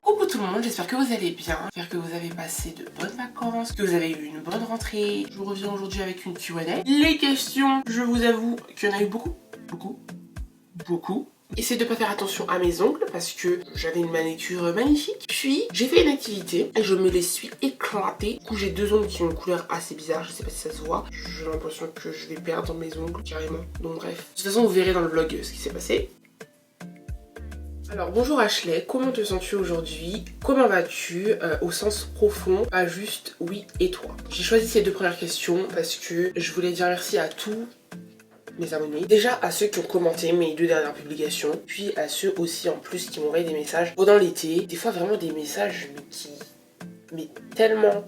Coucou tout le monde, j'espère que vous allez bien, j'espère que vous avez passé de bonnes vacances, que vous avez eu une bonne rentrée. Je vous reviens aujourd'hui avec une Q&A. Les questions, je vous avoue qu'il y en a eu beaucoup. Essayez de pas faire attention à mes ongles parce que j'avais une manicure magnifique. Puis j'ai fait une activité et je me les suis éclatées. Du coup j'ai deux ongles qui ont une couleur assez bizarre, je sais pas si ça se voit. J'ai l'impression que je vais perdre mes ongles carrément. Donc bref. De toute façon vous verrez dans le vlog ce qui s'est passé. Alors bonjour Ashley, comment te sens-tu aujourd'hui? Comment vas-tu au sens profond, pas juste oui et toi? J'ai choisi ces deux premières questions parce que je voulais dire merci à tous mes abonnés. Déjà à ceux qui ont commenté mes deux dernières publications, puis à ceux aussi en plus qui m'ont envoyé des messages pendant l'été. Des fois vraiment des messages mais tellement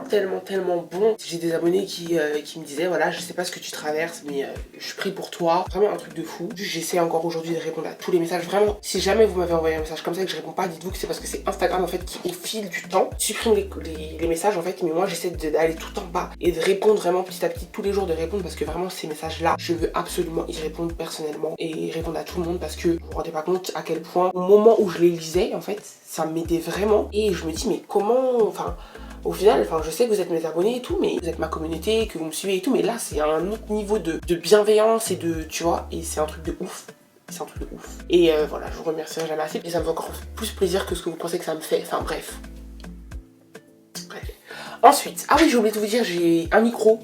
bon. J'ai des abonnés qui me disaient voilà je sais pas ce que tu traverses mais je prie pour toi. Vraiment un truc de fou. J'essaie encore aujourd'hui de répondre à tous les messages. Vraiment si jamais vous m'avez envoyé un message comme ça et que je réponds pas, dites-vous que c'est parce que c'est Instagram en fait qui au fil du temps supprime les messages en fait. Mais moi j'essaie d'aller tout en bas et de répondre vraiment petit à petit tous les jours, de répondre parce que vraiment ces messages là je veux absolument y répondre personnellement et répondre à tout le monde parce que vous vous rendez pas compte à quel point au moment où je les lisais en fait ça m'aidait vraiment. Et je me dis mais comment, enfin au final, je sais que vous êtes mes abonnés et tout, mais vous êtes ma communauté, que vous me suivez et tout, mais là c'est un autre niveau de bienveillance et de, tu vois, et c'est un truc de ouf. C'est un truc de ouf. Et voilà, je vous remercierai jamais assez. Et ça me fait encore plus plaisir que ce que vous pensez que ça me fait. Enfin bref. Ensuite, ah oui, j'ai oublié de vous dire, j'ai un micro.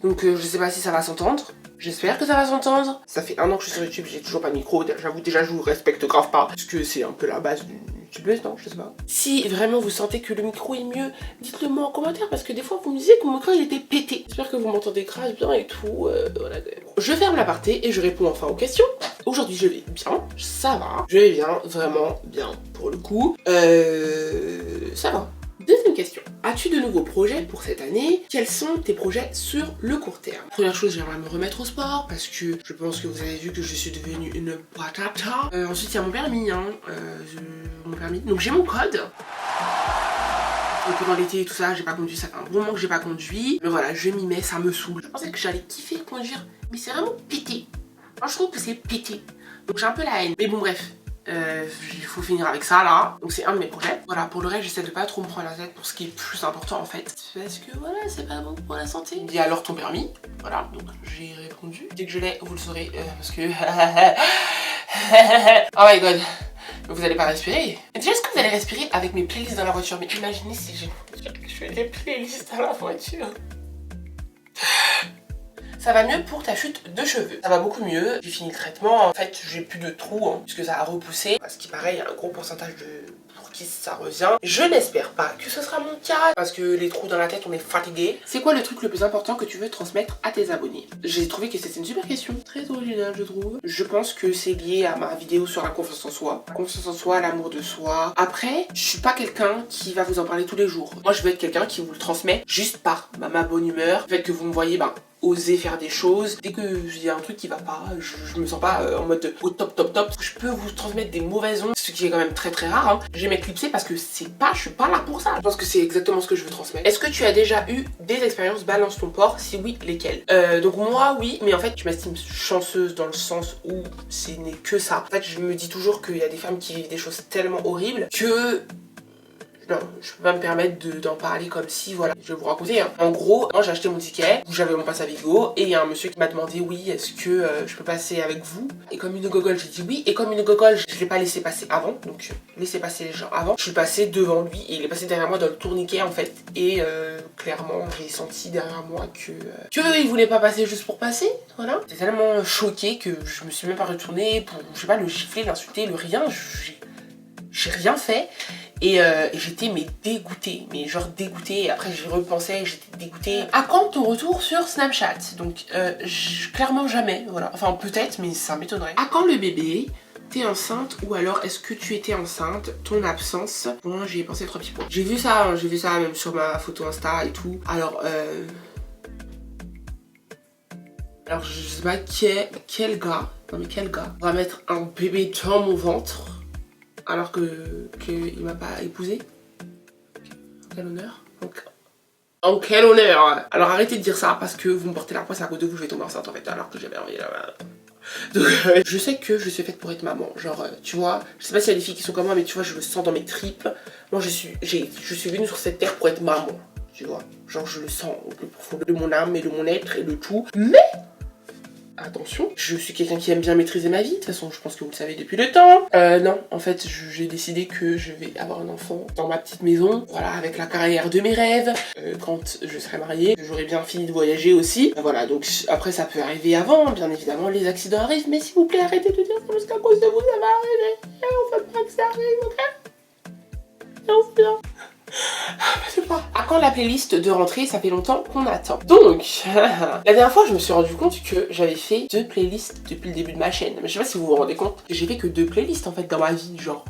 Donc je sais pas si ça va s'entendre. J'espère que ça va s'entendre. Ça fait un an que je suis sur YouTube, j'ai toujours pas de micro. J'avoue déjà je vous respecte grave pas. Parce que c'est un peu la base d'une youtubeuse, non? Je sais pas. Si vraiment vous sentez que le micro est mieux, dites-le moi en commentaire. Parce que des fois vous me disiez que mon micro il était pété. J'espère que vous m'entendez grave bien et tout. Voilà. Je ferme l'aparté et je réponds enfin aux questions. Aujourd'hui je vais bien, ça va. Je vais bien, vraiment bien pour le coup. Ça va. Deuxième question. As-tu de nouveaux projets pour cette année? Quels sont tes projets sur le court terme? Première chose, j'aimerais me remettre au sport parce que je pense que vous avez vu que je suis devenue une patata. Ensuite, il y a mon permis, mon permis. Donc j'ai mon code. Donc pendant l'été et tout ça, j'ai pas conduit, ça fait un bon moment que j'ai pas conduit. Mais voilà, je m'y mets, ça me saoule. Je pensais que j'allais kiffer conduire, mais c'est vraiment pété. Moi, je trouve que c'est pété. Donc j'ai un peu la haine. Mais bon, bref. Il faut finir avec ça là, donc c'est un de mes projets. Voilà, pour le reste j'essaie de pas trop me prendre la tête pour ce qui est plus important en fait, parce que voilà, c'est pas bon pour la santé. Et alors ton permis, voilà, donc j'ai répondu. Dès que je l'ai, vous le saurez, parce que oh my god, vous allez pas respirer. Déjà, est-ce que vous allez respirer avec mes playlists dans la voiture? Mais imaginez si je fais des playlists dans la voiture. Ça va mieux pour ta chute de cheveux. Ça va beaucoup mieux. J'ai fini le traitement. En fait, j'ai plus de trous puisque ça a repoussé. Parce qu'il paraît, il y a un gros pourcentage de pour qui ça revient. Je n'espère pas que ce sera mon cas parce que les trous dans la tête, on est fatigué. C'est quoi le truc le plus important que tu veux transmettre à tes abonnés? J'ai trouvé que c'était une super question. Très originale, je trouve. Je pense que c'est lié à ma vidéo sur la confiance en soi. La confiance en soi, l'amour de soi. Après, je suis pas quelqu'un qui va vous en parler tous les jours. Moi, je veux être quelqu'un qui vous le transmet juste par ma bonne humeur. Le fait que vous me voyez, oser faire des choses. Dès que il y a un truc qui va pas, je me sens pas en mode au top. Je peux vous transmettre des mauvaises ondes, ce qui est quand même très rare. Je vais m'éclipser parce que je suis pas là pour ça. Je pense que c'est exactement ce que je veux transmettre. Est-ce que tu as déjà eu des expériences balance ton porc? Si oui, lesquelles? Donc moi oui, mais en fait je m'estime chanceuse dans le sens où ce n'est que ça. En fait je me dis toujours qu'il y a des femmes qui vivent des choses tellement horribles que non, je peux pas me permettre d'en parler comme si, voilà, je vais vous raconter. En gros, moi j'ai acheté mon ticket, j'avais mon passe à Vigo, et il y a un monsieur qui m'a demandé, oui, est-ce que je peux passer avec vous? Et comme une gogole, j'ai dit oui, et comme une gogole, je l'ai pas laissé passer avant, donc laissez passer les gens avant. Je suis passée devant lui, et il est passé derrière moi dans le tourniquet en fait, et clairement, j'ai senti derrière moi que il voulait pas passer juste pour passer, voilà. J'étais tellement choquée que je me suis même pas retournée pour, je sais pas, le gifler, l'insulter, le rien, j'ai rien fait. Et j'étais dégoûtée, mais genre dégoûtée. Et après j'y repensais, j'étais dégoûtée. À quand ton retour sur Snapchat? Donc clairement jamais, voilà. Enfin peut-être, mais ça m'étonnerait. À quand le bébé? T'es enceinte ou alors est-ce que tu étais enceinte? Ton absence? Bon, j'y ai pensé 3 petits points. J'ai vu ça même sur ma photo Insta et tout. Alors je sais pas quel gars, non mais quel gars va mettre un bébé dans mon ventre alors qu'il m'a pas épousé. Quel honneur. En quel honneur. Alors arrêtez de dire ça parce que vous me portez la poisse à cause de vous, je vais tomber enceinte en fait alors que j'avais envie là. Donc je sais que je suis faite pour être maman. Genre tu vois, je sais pas s'il y a des filles qui sont comme moi, mais tu vois, je le sens dans mes tripes. Moi je suis venue sur cette terre pour être maman. Tu vois, genre je le sens au plus profond de mon âme et de mon être et de tout. Mais attention, je suis quelqu'un qui aime bien maîtriser ma vie. De toute façon, je pense que vous le savez depuis le temps. Non, en fait, j'ai décidé que je vais avoir un enfant dans ma petite maison. Voilà, avec la carrière de mes rêves. Quand je serai mariée, j'aurai bien fini de voyager aussi. Voilà, donc après, ça peut arriver avant. Bien évidemment, les accidents arrivent. Mais s'il vous plaît, arrêtez de dire que parce qu'à cause de vous, ça va arriver. On veut pas que ça arrive, ok? Non, c'est bien. À quand la playlist de rentrée? Ça fait longtemps qu'on attend. Donc, la dernière fois, je me suis rendu compte que j'avais fait 2 playlists depuis le début de ma chaîne. Mais je sais pas si vous vous rendez compte. J'ai fait que 2 playlists en fait dans ma vie, genre.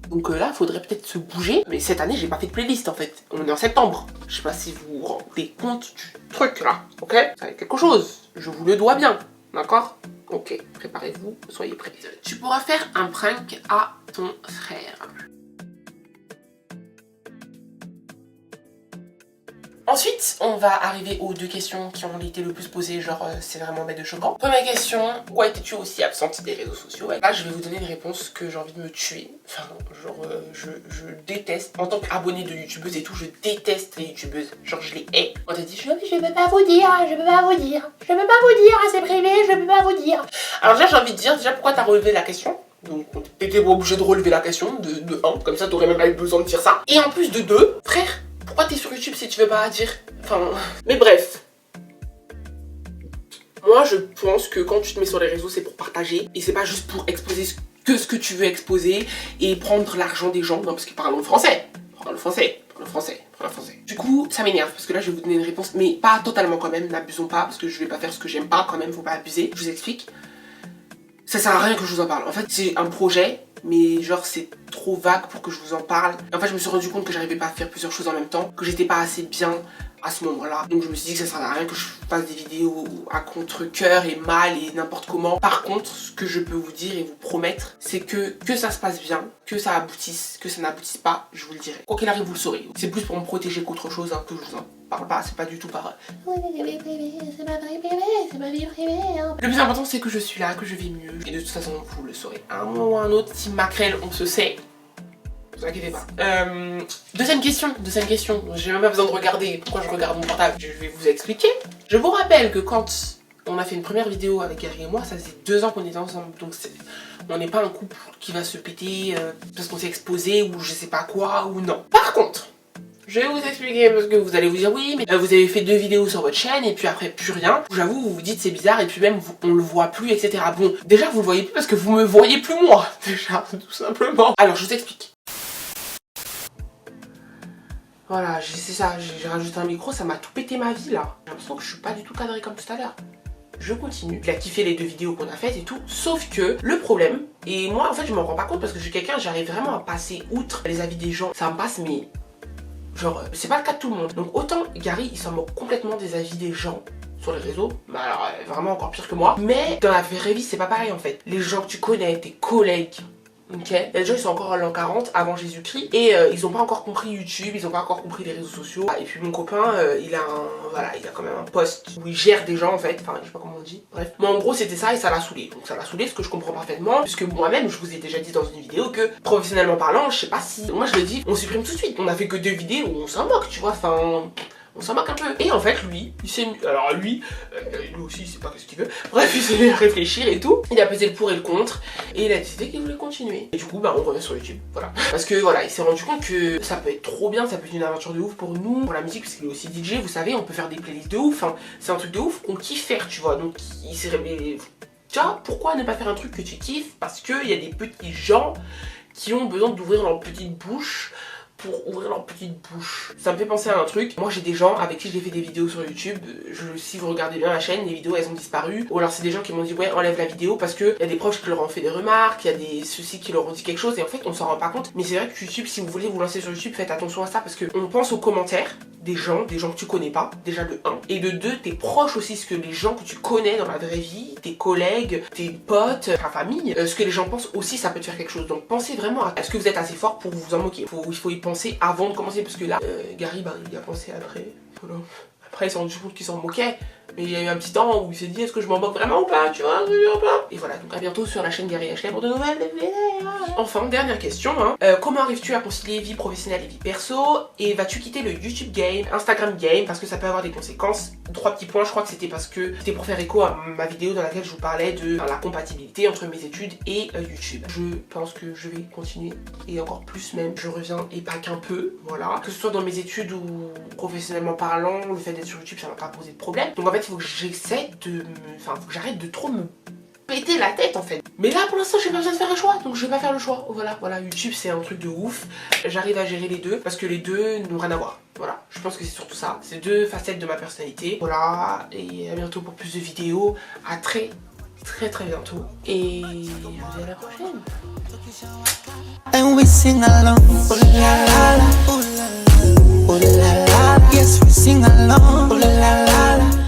Donc là, faudrait peut-être se bouger. Mais cette année, j'ai pas fait de playlist en fait. On est en septembre. Je sais pas si vous vous rendez compte du truc là. Ok? Ça va être quelque chose. Je vous le dois bien. D'accord? Ok, préparez-vous, soyez prêts. Tu pourras faire un prank à ton frère. Ensuite, on va arriver aux 2 questions qui ont été le plus posées, genre c'est vraiment bête de choquant. Première question, pourquoi étais-tu aussi absente des réseaux sociaux? Là, je vais vous donner une réponse que j'ai envie de me tuer. Enfin, genre, je déteste, en tant qu'abonnée de youtubeuse et tout, je déteste les youtubeuses. Genre, je les hais. On t'a dit, je peux pas vous dire, je peux pas vous dire, je peux pas vous dire, c'est privé, je peux pas vous dire. Alors déjà, j'ai envie de dire, déjà, pourquoi t'as relevé la question? Donc, t'étais obligé de relever la question de 1, comme ça, t'aurais même pas eu besoin de dire ça. Et en plus de 2, frère, pourquoi t'es sur YouTube si tu veux pas dire? Enfin... Mais bref. Moi, je pense que quand tu te mets sur les réseaux, c'est pour partager. Et c'est pas juste pour exposer que ce que tu veux exposer et prendre l'argent des gens. Non, parce qu'ils parlent en français. Parle français. Parle français. Parle français. Du coup, ça m'énerve parce que là, je vais vous donner une réponse. Mais pas totalement quand même. N'abusons pas parce que je vais pas faire ce que j'aime pas quand même. Faut pas abuser. Je vous explique. Ça sert à rien que je vous en parle. En fait, c'est un projet. Mais genre c'est trop vague pour que je vous en parle. En fait je me suis rendu compte que j'arrivais pas à faire plusieurs choses en même temps, que j'étais pas assez bien à ce moment-là. Donc je me suis dit que ça sert à rien que je fasse des vidéos à contre-cœur et mal et n'importe comment. Par contre, ce que je peux vous dire et vous promettre, c'est que ça se passe bien, que ça aboutisse, que ça n'aboutisse pas, je vous le dirai. Quoi qu'il arrive, vous le saurez. C'est plus pour me protéger qu'autre chose hein, que je vous en parle pas, c'est pas du tout par... C'est ma vie privée, c'est ma vie privée. Hein. Le plus important c'est que je suis là, que je vis mieux. Et de toute façon, vous le saurez. À un moment ou à un autre, Team Makrel, on se sait. Ne vous inquiétez pas. Deuxième question. J'ai même pas besoin de regarder pourquoi je regarde mon portable. Je vais vous expliquer. Je vous rappelle que quand on a fait une première vidéo avec Gary et moi, ça faisait 2 ans qu'on était ensemble. Donc on n'est pas un couple qui va se péter parce qu'on s'est exposé ou je sais pas quoi ou non. Par contre, je vais vous expliquer parce que vous allez vous dire oui mais vous avez fait 2 vidéos sur votre chaîne et puis après plus rien. J'avoue vous vous dites c'est bizarre et puis même on le voit plus etc. Bon déjà vous le voyez plus parce que vous me voyez plus moi déjà tout simplement. Alors je vous explique. Voilà c'est ça, j'ai rajouté un micro, ça m'a tout pété ma vie là. J'ai l'impression que je suis pas du tout cadrée comme tout à l'heure. Je continue. Il a kiffé les 2 vidéos qu'on a faites et tout. Sauf que le problème, et moi en fait je m'en rends pas compte parce que je suis quelqu'un, j'arrive vraiment à passer outre les avis des gens. Ça me passe mais... genre, c'est pas le cas de tout le monde. Donc autant Gary, il s'en moque complètement des avis des gens sur les réseaux. Bah alors, vraiment encore pire que moi. Mais dans la vraie vie, c'est pas pareil en fait. Les gens que tu connais, tes collègues, ok? Il y a des gens qui sont encore à l'an 40 avant Jésus-Christ et ils ont pas encore compris YouTube, ils ont pas encore compris les réseaux sociaux. Et puis mon copain, il a quand même un poste où il gère des gens en fait. Enfin, je sais pas comment on dit. Bref. Moi en gros, c'était ça et ça l'a saoulé. Donc ça l'a saoulé, ce que je comprends parfaitement. Puisque moi-même, je vous ai déjà dit dans une vidéo que professionnellement parlant, je sais pas si. Moi je le dis, on supprime tout de suite. On a fait que 2 vidéos où on s'en moque, tu vois. Enfin. On s'en moque un peu. Et en fait, lui, il s'est... Alors lui aussi, il sait pas ce qu'il veut. Bref, il s'est mis à réfléchir et tout. Il a pesé le pour et le contre. Et il a décidé qu'il voulait continuer. Et du coup, bah, on revient sur YouTube. Voilà. Parce que voilà, il s'est rendu compte que ça peut être trop bien. Ça peut être une aventure de ouf pour nous. Pour la musique, parce qu'il est aussi DJ. Vous savez, on peut faire des playlists de ouf. Enfin, c'est un truc de ouf qu'on kiffe faire, tu vois. Donc, il s'est révélé... Tu vois, pourquoi ne pas faire un truc que tu kiffes? Parce qu'il y a des petits gens qui ont besoin d'ouvrir leur petite bouche pour ouvrir leur petite bouche. Ça me fait penser à un truc. Moi j'ai des gens avec qui j'ai fait des vidéos sur YouTube. Si vous regardez bien la chaîne, les vidéos elles ont disparu. Ou alors c'est des gens qui m'ont dit ouais enlève la vidéo parce que y a des proches qui leur ont fait des remarques, il y a des soucis qui leur ont dit quelque chose et en fait on s'en rend pas compte. Mais c'est vrai que YouTube, si vous voulez vous lancer sur YouTube, faites attention à ça parce que on pense aux commentaires des gens que tu connais pas, déjà de 1. Et de 2, tes proches aussi, ce que les gens que tu connais dans la vraie vie, tes collègues, tes potes, ta famille, ce que les gens pensent aussi, ça peut te faire quelque chose. Donc pensez vraiment à est-ce que vous êtes assez fort pour vous en moquer. Il faut y penser avant de commencer parce que là, Gary, bah, il a pensé après. Voilà. Après, il s'est rendu compte qu'il s'en moquait. Mais il y a eu un petit temps où il s'est dit est-ce que je m'en moque vraiment ou pas, tu vois, ou pas. Et voilà, donc à bientôt sur la chaîne Gary Ashley pour de nouvelles vidéos. Enfin, dernière question, hein. Comment arrives-tu à concilier vie professionnelle et vie perso? Et vas-tu quitter le YouTube game, Instagram game, parce que ça peut avoir des conséquences? 3 petits points, je crois que c'était parce que c'était pour faire écho à ma vidéo dans laquelle je vous parlais de la compatibilité entre mes études et YouTube. Je pense que je vais continuer, et encore plus même, je reviens et pas qu'un peu, voilà. Que ce soit dans mes études ou professionnellement parlant, le fait d'être sur YouTube, ça m'a pas posé de problème. Donc en fait, il faut que j'essaie de Enfin, faut que j'arrête de trop me péter la tête en fait. Mais là pour l'instant j'ai pas besoin de faire un choix, donc je vais pas faire le choix. Voilà, YouTube c'est un truc de ouf. J'arrive à gérer les deux parce que les deux n'ont rien à voir. Voilà, je pense que c'est surtout ça. C'est deux facettes de ma personnalité. Voilà, et à bientôt pour plus de vidéos. À très bientôt. Et je vous dis à la prochaine. And we sing along, ooh la la la, ooh la la, ooh la la la. Yes, we sing along, ooh la la la.